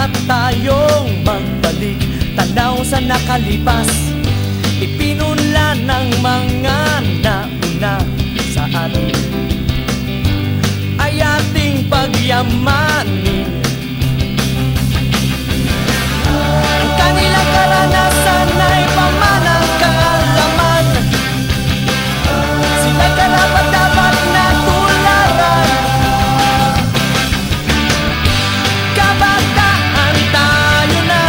Dapat tayong magbalik tanaw sa nakalipas. Ipinunlan ng mga nauna sa atin ay ating pagyamanin. Ang kanilang karanasan ay pamanang kaalaman. Sila'y karapat dapat na tularan. Kabataan tayo na.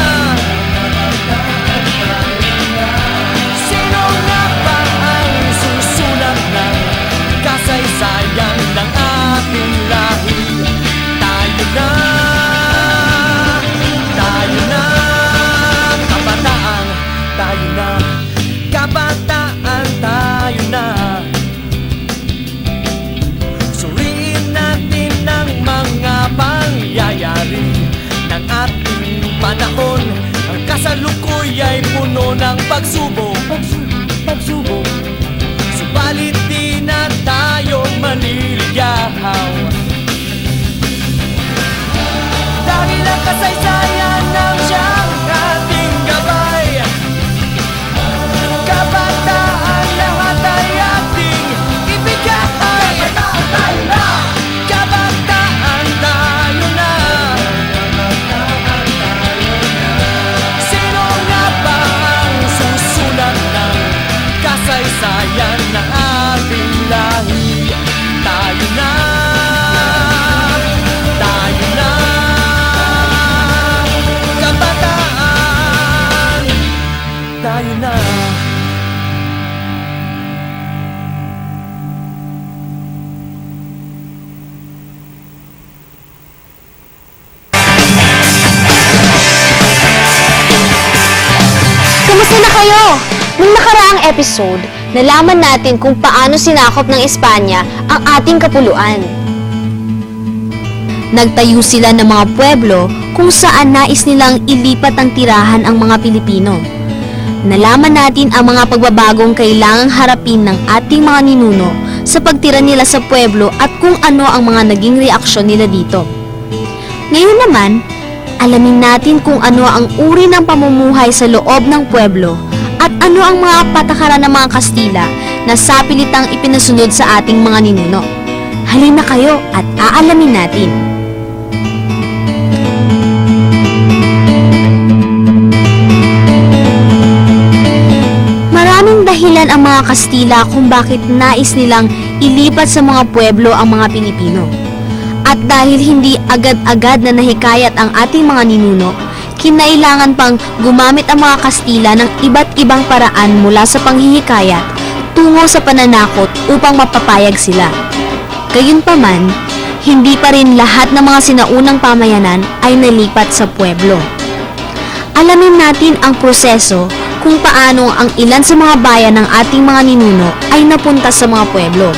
Sino nga ba ang susulat ng kasaysayan ng ating lahi? Tayo na. Tayo na. Kabataan tayo na. Kabataan tayo na. Suriin natin ang mga pangyayari ng ating panahon. Ang kasalukuy ay puno ng pagsubok. Subalit di na tayo maniligaw, dahil ang kasaysayan ng siyang ating gabay. Kabataan lahat ay ating ibigay. Kabataan tayo na. Kabataan tayo na. Sino nga ba ang susulat ng kasaysayan ng ating lahi? Tayo na. Tayo na. Kabataan tayo na. Kumusta na kayo? Nung nakaraang episode, nalaman natin kung paano sinakop ng Espanya ang ating kapuluan. Nagtayo sila ng mga pueblo kung saan nais nilang ilipat ang tirahan ang mga Pilipino. Nalaman natin ang mga pagbabagong kailangang harapin ng ating mga ninuno sa pagtira nila sa pueblo at kung ano ang mga naging reaksyon nila dito. Ngayon naman, alamin natin kung ano ang uri ng pamumuhay sa loob ng pueblo at ano ang mga patakaran ng mga Kastila na sapilitang ipinasunod sa ating mga ninuno. Halina kayo at aalamin natin. Maraming dahilan ang mga Kastila kung bakit nais nilang ilipat sa mga pueblo ang mga Pilipino. At dahil hindi agad-agad na nahikayat ang ating mga ninuno, kinailangan pang gumamit ang mga Kastila ng iba't ibang paraan mula sa panghihikayat tungo sa pananakot upang mapapayag sila. Gayunpaman, hindi pa rin lahat ng mga sinaunang pamayanan ay nalipat sa pueblo. Alamin natin ang proseso kung paano ang ilan sa mga bayan ng ating mga ninuno ay napunta sa mga pueblo.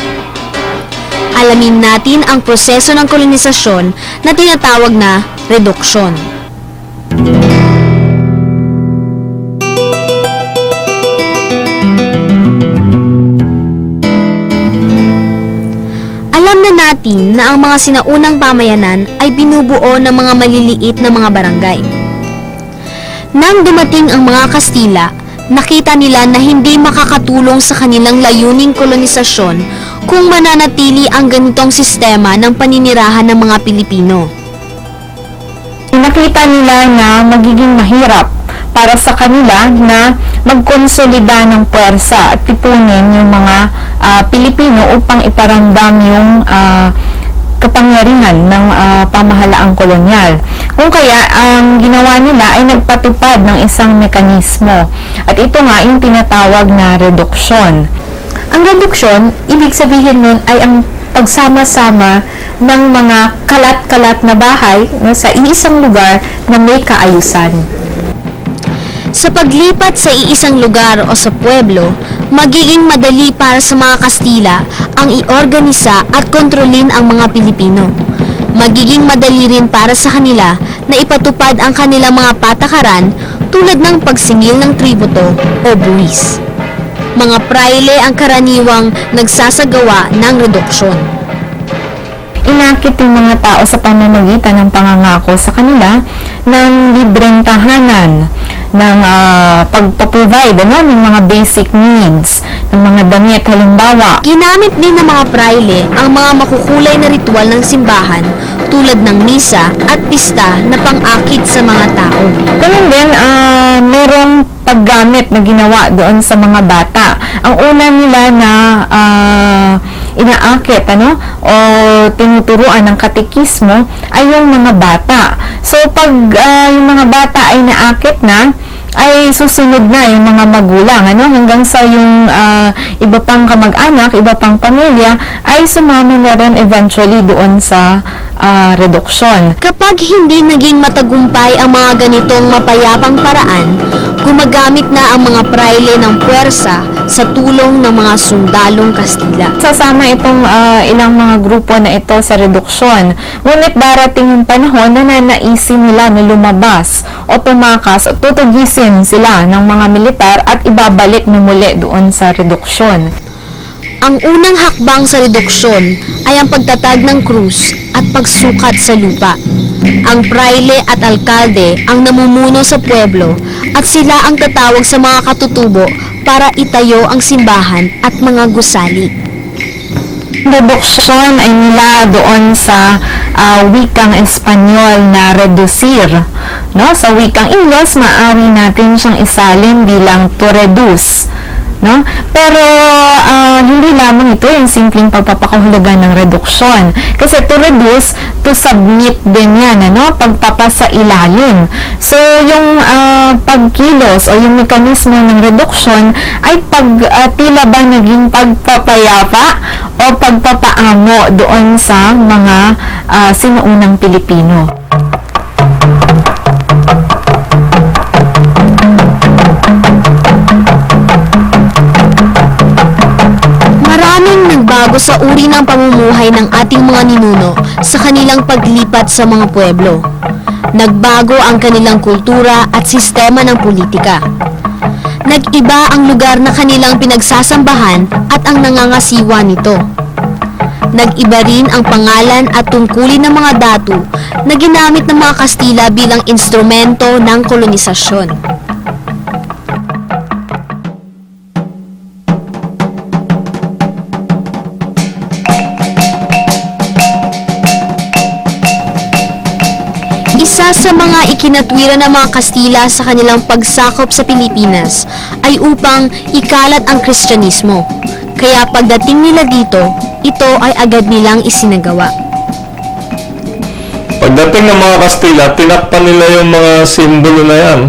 Alamin natin ang proseso ng kolonisasyon na tinatawag na reduksyon. Alam na natin na ang mga sinaunang pamayanan ay binubuo ng mga maliliit na mga barangay. Nang dumating ang mga Kastila, nakita nila na hindi makakatulong sa kanilang layuning kolonisasyon kung mananatili ang ganitong sistema ng paninirahan ng mga Pilipino. Nakita nila na magiging mahirap para sa kanila na magkonsolida ng puwersa at tipunin yung mga Pilipino upang iparamdam yung kapangyarihan ng pamahalaang kolonyal. Kung kaya, ang ginawa nila ay nagpatupad ng isang mekanismo. At ito nga yung tinatawag na reduksyon. Ang reduksyon, ibig sabihin nun ay ang pagsama-sama ng mga kalat-kalat na bahay sa iisang lugar na may kaayusan. Sa paglipat sa iisang lugar o sa pueblo, magiging madali para sa mga Kastila ang iorganisa at kontrolin ang mga Pilipino. Magiging madali rin para sa kanila na ipatupad ang kanilang mga patakaran tulad ng pagsingil ng tributo o buwis. Mga praile ang karaniwang nagsasagawa ng reduksyon. Inakit ng mga tao sa pamamagitan ng pangangako sa kanila ng libreng tahanan, ng pagpaprovide ng mga basic needs, ng mga damit halimbawa. Ginamit din ng mga praile ang mga makukulay na ritual ng simbahan tulad ng misa at pista na pang-akit sa mga tao. Ganun din, merong paggamit na ginawa doon sa mga bata. Ang una nila na inaakit o tinuturuan ng katekismo ay yung mga bata. So pag yung mga bata ay naakit na, ay susunod na yung mga magulang, hanggang sa yung iba pang kamag-anak, iba pang pamilya, ay sumama na rin eventually doon sa reduksyon. Kapag hindi naging matagumpay ang mga ganitong mapayapang paraan, gumagamit na ang mga praile ng puwersa sa tulong ng mga sundalong Kastila. Sasama itong ilang mga grupo na ito sa reduksyon. Ngunit darating yung panahon na nanaisin nila na lumabas o tumakas o tutugisin sila ng mga militar at ibabalik na muli doon sa reduksyon. Ang unang hakbang sa reduksyon ay ang pagtatag ng krus at pagsukat sa lupa. Ang praile at alkalde ang namumuno sa pueblo at sila ang tatawag sa mga katutubo para itayo ang simbahan at mga gusali. Reduksyon ay mula doon sa wikang Espanyol na reducir. Sa wikang Ingles, maaari natin siyang isalin bilang to reduce. Pero hindi lamang ito yung simpleng pagpapakahulugan ng reduksyon. Kasi to reduce, to submit din yan, pagpapa sa ilalim. So, yung pagkilos o yung mekanismo ng reduksyon ay tila ba naging pagpapayapa o pagpapaamo doon sa mga sinuunang Pilipino. Bago sa uri ng pamumuhay ng ating mga ninuno sa kanilang paglipat sa mga pueblo. Nagbago ang kanilang kultura at sistema ng politika. Nag-iba ang lugar na kanilang pinagsasambahan at ang nangangasiwa nito. Nag-iba rin ang pangalan at tungkulin ng mga datu na ginamit ng mga Kastila bilang instrumento ng kolonisasyon. Isa sa mga ikinatwira ng mga Kastila sa kanilang pagsakop sa Pilipinas ay upang ikalat ang Kristyanismo. Kaya pagdating nila dito, ito ay agad nilang isinagawa. Pagdating ng mga Kastila, tinakpan nila yung mga simbolo na yan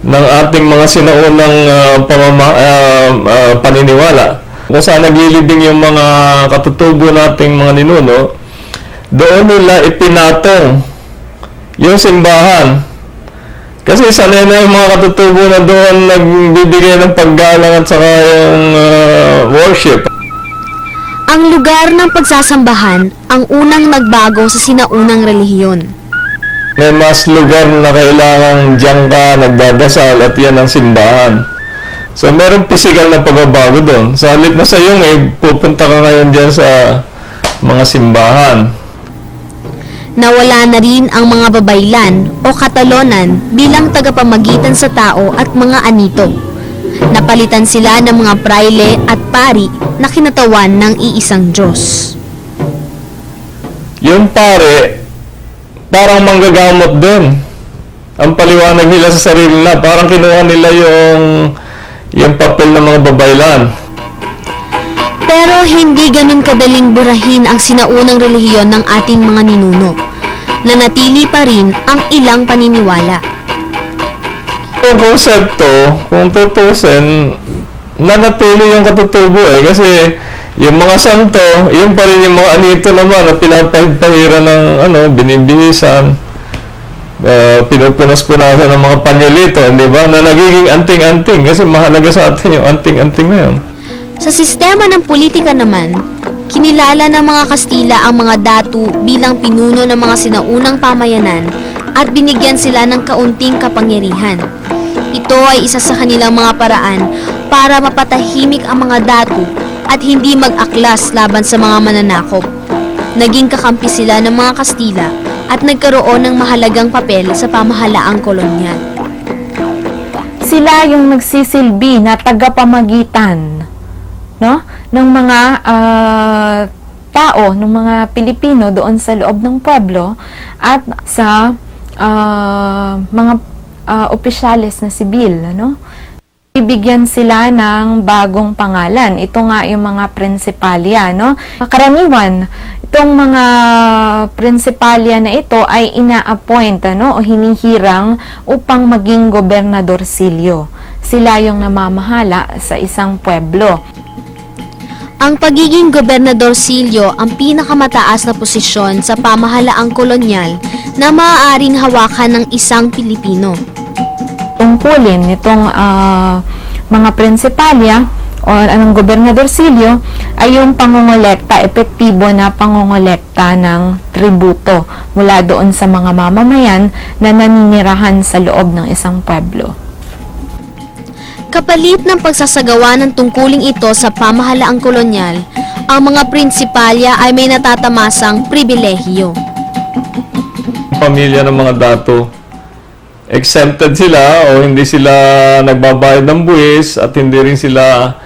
ng ating mga sinaunang paniniwala. Kung saan naglilibing yung mga katutubo nating mga ninuno, doon nila ipinatong yung simbahan. Kasi sanay na yung mga katutubo na doon nagbibigay ng paggalang at saka yung worship. Ang lugar ng pagsasambahan ang unang nagbago sa sinaunang relihiyon. May mas lugar na kailangan diyan ka nagdadasal at yan ang simbahan. So meron physical na pagbabago doon. Sa halip na sa iyo, pupunta ka ngayon diyan sa mga simbahan. Nawala na rin ang mga babaylan o katalonan bilang tagapamagitan sa tao at mga anito. Napalitan sila ng mga praile at pari na kinatawan ng iisang Diyos. Yung pare, parang manggagamot din. Ang paliwanag nila sa sarili na, parang kinuha nila yung papel ng mga babaylan. Pero hindi ganun kadaling burahin ang sinaunang relihiyon ng ating mga ninuno. Nanatili pa rin ang ilang paniniwala. Yung konsepto, kung tutusin, nanatili yung katutubo kasi yung mga santo, yung pa rin yung mga anito naman na pinapahira ng binibihisan, pinupunas-punasan ng mga panyolito, di ba? Na nagiging anting-anting kasi mahalaga sa atin yung anting-anting na yun. Sa sistema ng politika naman, kinilala ng mga Kastila ang mga datu bilang pinuno ng mga sinaunang pamayanan at binigyan sila ng kaunting kapangyarihan. Ito ay isa sa kanilang mga paraan para mapatahimik ang mga datu at hindi mag-aklas laban sa mga mananakop. Naging kakampi sila ng mga Kastila at nagkaroon ng mahalagang papel sa pamahalaang kolonyal. Sila yung nagsisilbi na tagapamagitan, no, ng mga tao, ng mga Pilipino doon sa loob ng pueblo at sa mga opisyales na sibil, ano? Ibigyan sila ng bagong pangalan. Ito nga yung mga prinsipalya, no? Karaniwan, itong mga prinsipalya na ito ay ina-appoint, ano, o hinihirang upang maging gobernadorcilyo. Sila yung namamahala sa isang pueblo. Ang pagiging gobernadorcilyo ang pinakamataas na posisyon sa pamahalaang kolonyal na maaaring hawakan ng isang Pilipino. Tungkulin nitong mga prinsipalya o anong gobernadorcilyo ay yung pangongolekta, epektibo na pangongolekta ng tributo mula doon sa mga mamamayan na naninirahan sa loob ng isang pueblo. Kapalit ng pagsasagawa ng tungkuling ito sa pamahalaang kolonyal, ang mga prinsipalya ay may natatamasang pribilehiyo. Pamilya ng mga dato, exempted sila o hindi sila nagbabayad ng buwis at hindi rin sila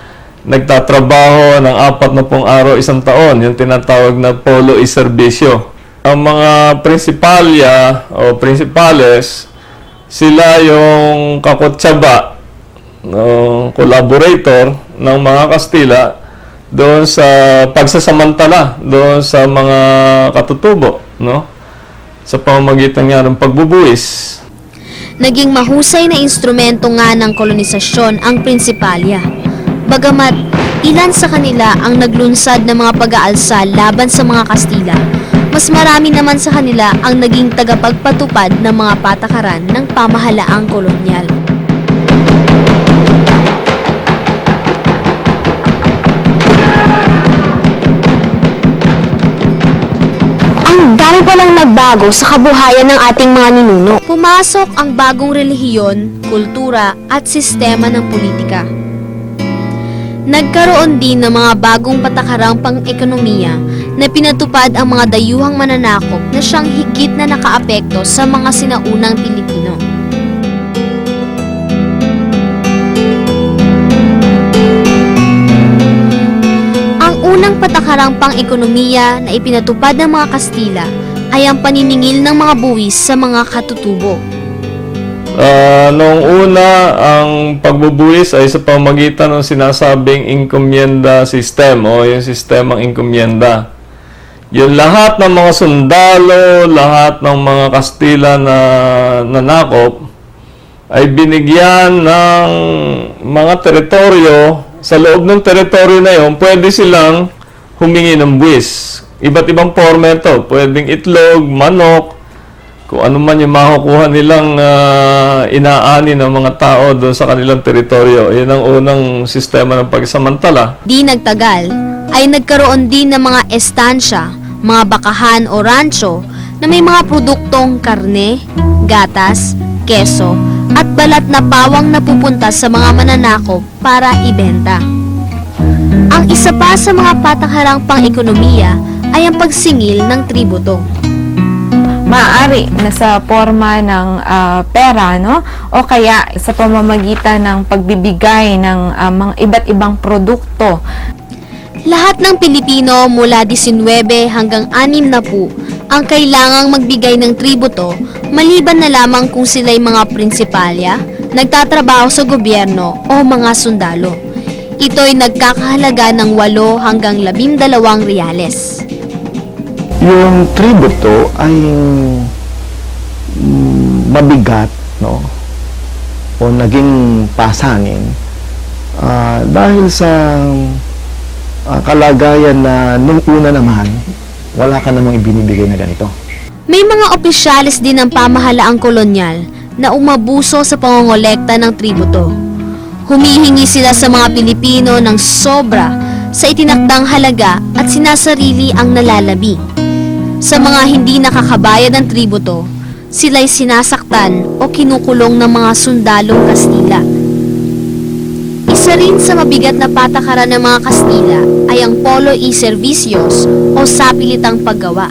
nagtatrabaho ng 40 araw isang taon, yung tinatawag na polo y serbisyo. Ang mga prinsipalya o prinsipales, sila yung kakutsaba, collaborator ng mga Kastila doon sa pagsasamantala doon sa mga katutubo, no? Sa pamamagitan nga ng pagbubuwis. Naging mahusay na instrumento nga ng kolonisasyon ang prinsipalya. Bagamat ilan sa kanila ang naglunsad ng mga pag-aalsa laban sa mga Kastila, mas marami naman sa kanila ang naging tagapagpatupad ng mga patakaran ng pamahalaang kolonyal. Ang dami palang nagbago sa kabuhayan ng ating mga ninuno. Pumasok ang bagong relihiyon, kultura at sistema ng politika. Nagkaroon din ng mga bagong patakarang pang-ekonomiya na pinatupad ang mga dayuhang mananakop na siyang higit na nakaapekto sa mga sinaunang Pilipino. Unang patakarang pang-ekonomiya na ipinatupad ng mga Kastila ay ang paniningil ng mga buwis sa mga katutubo. Noong una, ang pagbubuwis ay sa pamagitan ng sinasabing encomienda system o yung sistemang encomienda. Yung lahat ng mga sundalo, lahat ng mga Kastila na nanakop ay binigyan ng mga teritoryo. Sa loob ng teritoryo na yon, pwede silang humingi ng buwis. Iba't ibang forma ito. Pwedeng itlog, manok, kung ano man yung makukuha nilang inaani ng mga tao doon sa kanilang teritoryo. Yan ang unang sistema ng pagsamantala. Di nagtagal, ay nagkaroon din ng mga estansya, mga bakahan o rancho na may mga produktong karne, gatas, keso, at balat na pawang napupunta sa mga mananakop para ibenta. Ang isa pa sa mga patakarang pang-ekonomiya ay ang pagsingil ng tributo. Maaari na sa forma ng pera, no? O kaya sa pamamagitan ng pagbibigay ng mga iba't ibang produkto. Lahat ng Pilipino mula 19 hanggang 60 ang kailangang magbigay ng tributo maliban na lamang kung sila'y mga prinsipalya, nagtatrabaho sa gobyerno o mga sundalo. Ito'y nagkakahalaga ng 8 hanggang 12 reales. Yung tributo ay mabigat, no? O naging pasanin dahil sa kalagayan na nung una naman wala ka namang ibinibigay na ganito. May mga opisyalis din ng pamahalaang kolonyal na umabuso sa pangongolekta ng tributo. Humihingi sila sa mga Pilipino ng sobra sa itinakdang halaga at sinasarili ang nalalabi. Sa mga hindi nakakabayad ng tributo, sila'y sinasaktan o kinukulong ng mga sundalong Kastila. Isa rin sa mabigat na patakaran ng mga Kastila ay ang polo y servicios o sapilitang paggawa.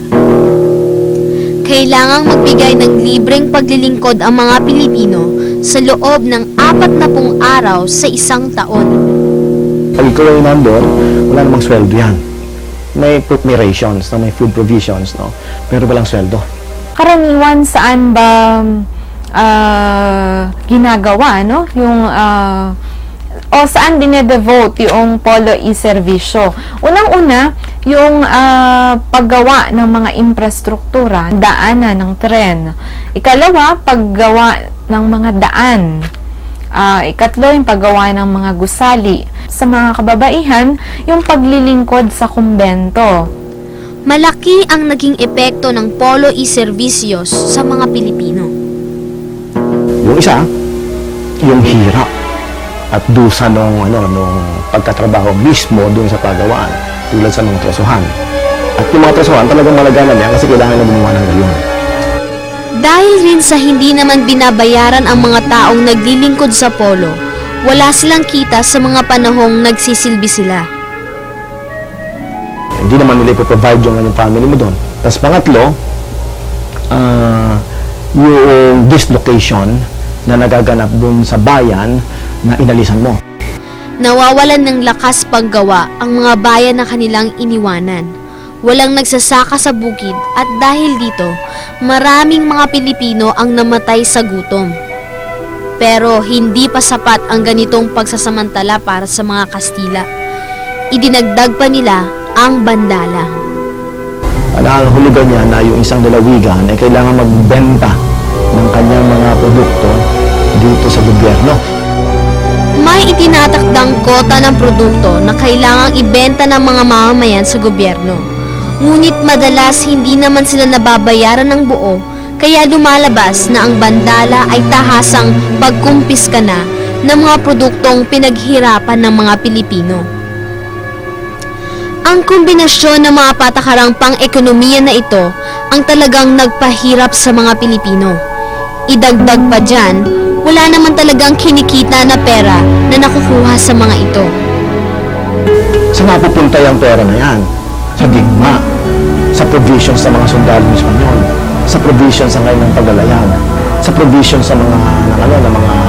Kailangang magbigay ng libreng paglilingkod ang mga Pilipino sa loob ng 40 araw sa isang taon. Pag ikaw ay nandun, wala namang sweldo yan. May rations, may food provisions, no? Pero walang sweldo. Karaniwan saan ba ginagawa, no? Yung o saan dinedevote yung polo e-servisyo? Unang-una, yung paggawa ng mga infrastruktura, daanan ng tren. Ikalawa, paggawa ng mga daan. Ikatlo, yung paggawa ng mga gusali. Sa mga kababaihan, yung paglilingkod sa kumbento. Malaki ang naging epekto ng polo e-servicios sa mga Pilipino. Yung isa, yung hirap at dusa nung pagkatrabaho mismo dun sa pagawaan, tulad sa mga tresuhan. At yung mga tresuhan talagang malagana niya kasi kailangan na gumawa ng gayon. Dahil rin sa hindi naman binabayaran ang mga taong naglilingkod sa polo, wala silang kita sa mga panahong nagsisilbi sila. Hindi naman nila ipoprovide yung family mo doon. Tapos pangatlo, yung dislocation na nagaganap doon sa bayan na inalisan mo. Nawawalan ng lakas paggawa ang mga bayan na kanilang iniwanan. Walang nagsasaka sa bukid at dahil dito, maraming mga Pilipino ang namatay sa gutom. Pero hindi pa sapat ang ganitong pagsasamantala para sa mga Kastila. Idinagdag pa nila ang bandala. Ang hulugan niya na yung isang lalawigan ay kailangan magbenta ng kanyang mga produkto dito sa gobyerno. May itinatakdang kota ng produkto na kailangang ibenta ng mga mamamayan sa gobyerno. Ngunit madalas hindi naman sila nababayaran ng buo, kaya lumalabas na ang bandala ay tahasang pagkumpiska na ng mga produktong pinaghirapan ng mga Pilipino. Ang kombinasyon ng mga patakarang pang-ekonomiya na ito ang talagang nagpahirap sa mga Pilipino. Idagdag pa dyan, wala naman talagang kinikita na pera na nakukuha sa mga ito. Saan napupunta yung pera na yan? Sa digma, sa provisions sa mga sundalo ng Espanyol, sa provisions sa ngayon ng paglalayag, sa provisions sa mga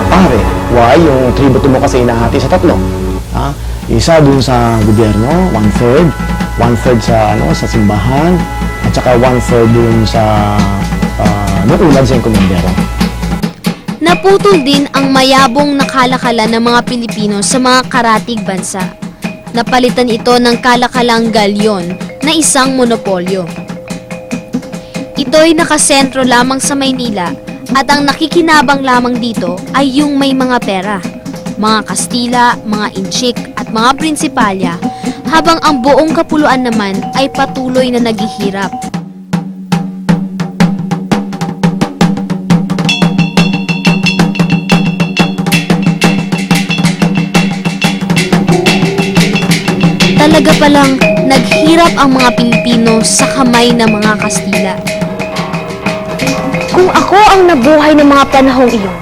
pare. Why? Yung tributo mo kasi inahati sa tatlo. Ha? Isa dun sa gobyerno, 1/3, 1/3 sa simbahan, at saka 1/3 dun sa naulad sa enkomendero. Naputol din ang mayabong na kalakalan ng mga Pilipino sa mga karatig bansa. Napalitan ito ng kalakalang galyon na isang monopolyo. Ito'y nakasentro lamang sa Maynila at ang nakikinabang lamang dito ay yung may mga pera, mga Kastila, mga Inchik at mga prinsipalya, habang ang buong kapuluan naman ay patuloy na naghihirap. Talaga palang naghirap ang mga Pilipino sa kamay ng mga Kastila. Kung ako ang nabuhay ng mga panahong iyon,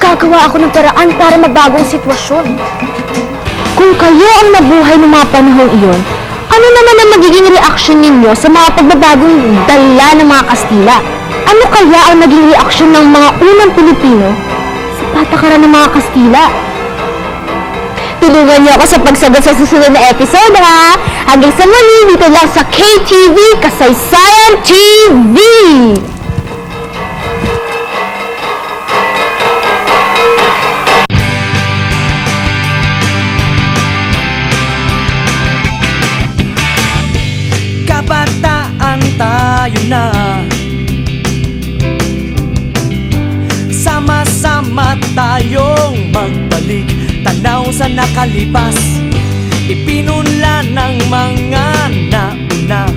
gagawa ako ng paraan para mabagong sitwasyon. Kung kayo ang nabuhay ng mga panahong iyon, ano naman ang magiging reaksyon ninyo sa mga pagbabagong dala ng mga Kastila? Ano kaya ang naging reaksyon ng mga unang Pilipino sa patakaran ng mga Kastila? Tulungan niyo ako sa pagsagot sa susunod na episode, ha? Hanggang sa muli, dito lang sa KTV, Kasaysayan TV! Kabataan tayo na, sama-sama tayong magbalik tanaw sa nakalipas, ipinunla ng mga nauna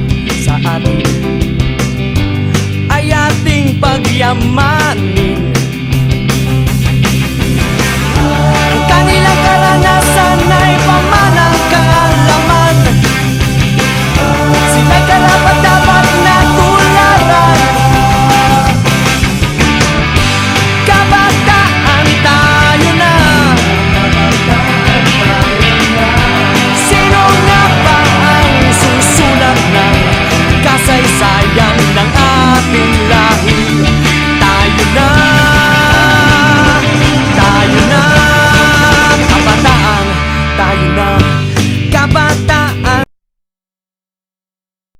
sa atin ay ating pagyamanin. Ang kanilang karanasan ay pamanang kaalaman, sila'y karapat dapat na tularan. Kabataan tayo na, sino nga ba ang susulat ng kasaysayan? ng